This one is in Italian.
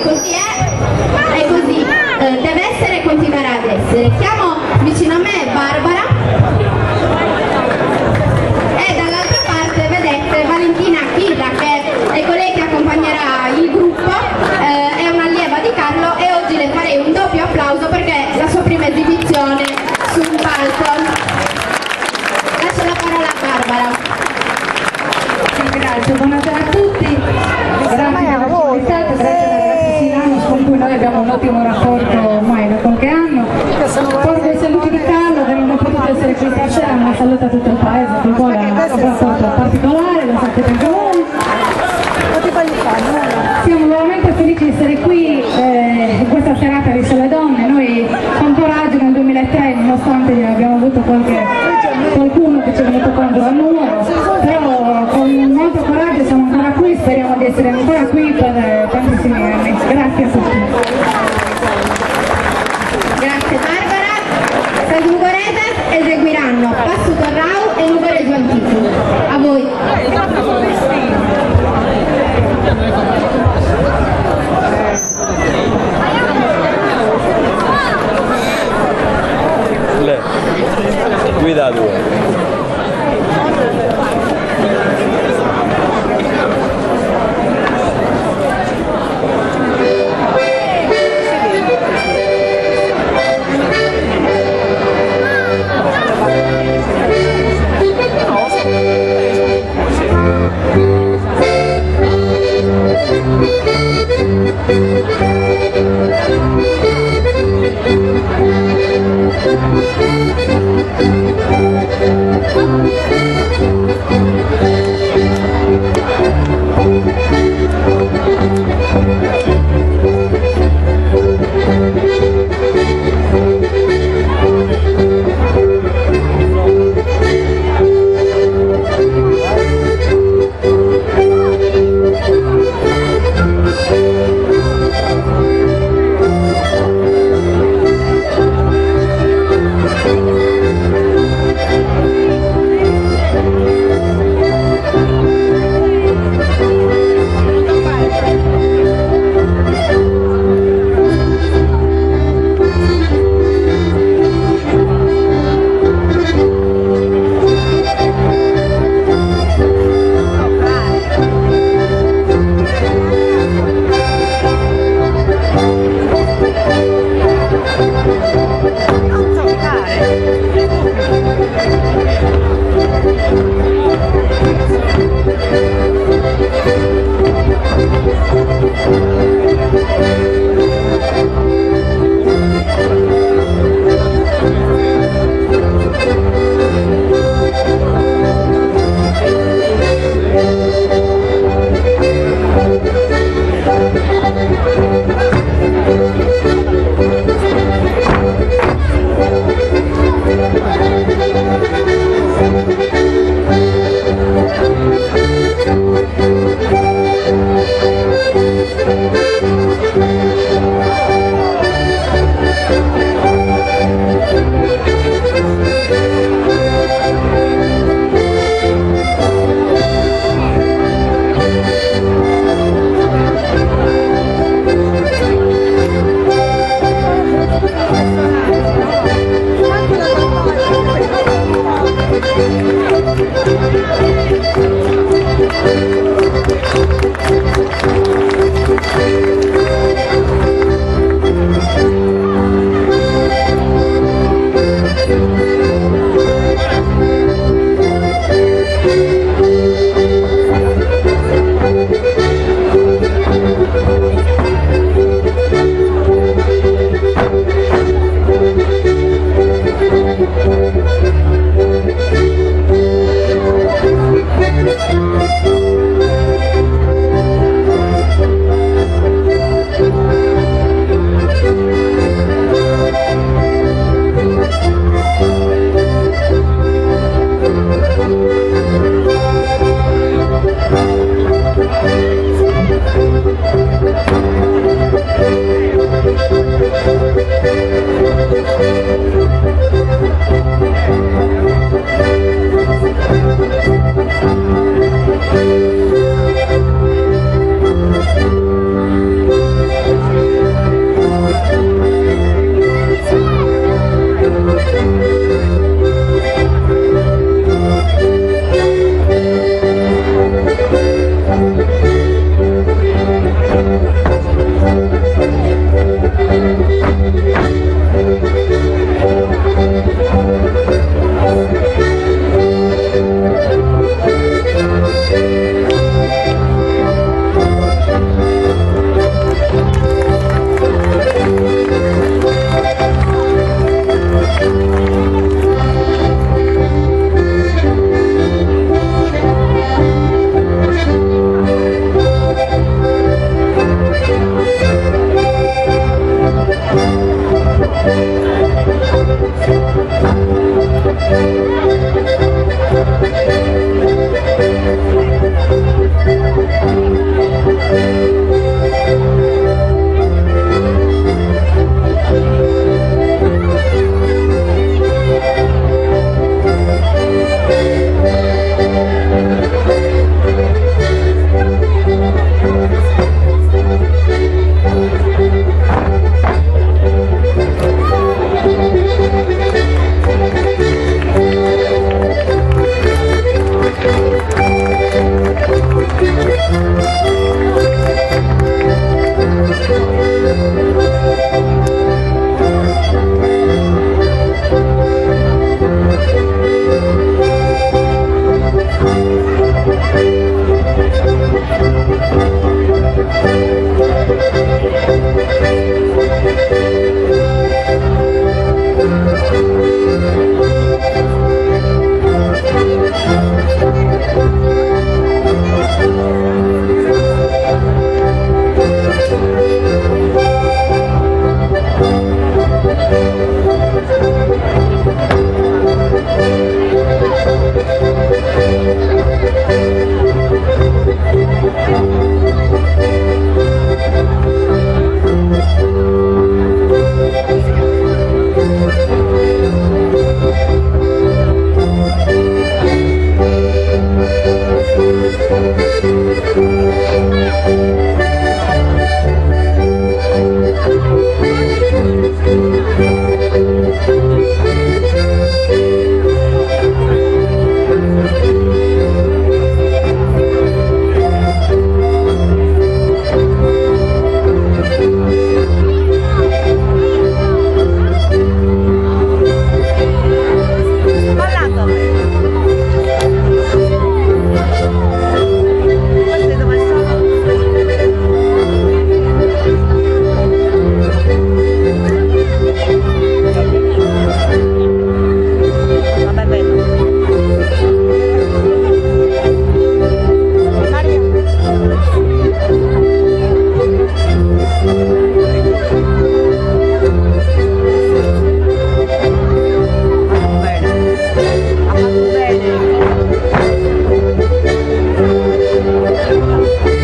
così è così, deve essere e continuerà ad essere. Chiamo vicino a me Barbara e dall'altra parte vedete Valentina Chirra, che è colei che accompagnerà il gruppo, è un'allieva di Carlo e oggi le farei un doppio applauso perché è la sua prima esibizione sul palco. Lascio la parola a Barbara. Grazie, buonasera a tutti, grazie per averci invitato, grazie alla ragazza Silano con cui noi abbiamo un ottimo rapporto ormai da qualche anno. Porgo i saluti di Carlo che non è potuto essere qui stasera, ma saluta tutto il paese, con cui ha un rapporto particolare, lo sapete anche voi. Siamo veramente felici di essere qui in questa serata di Sole Donne. Noi con coraggio nel 2003, nonostante abbiamo avuto qualcuno che ci è venuto contro al muro, però con molto coraggio siamo ancora qui, speriamo di essere ancora qui per tantissimi anni. Grazie a tutti. Grazie Barbara. Salvugorete eseguiranno Passo Torrau e Nugoreggio Antico. A voi. Guida 2. Ciao.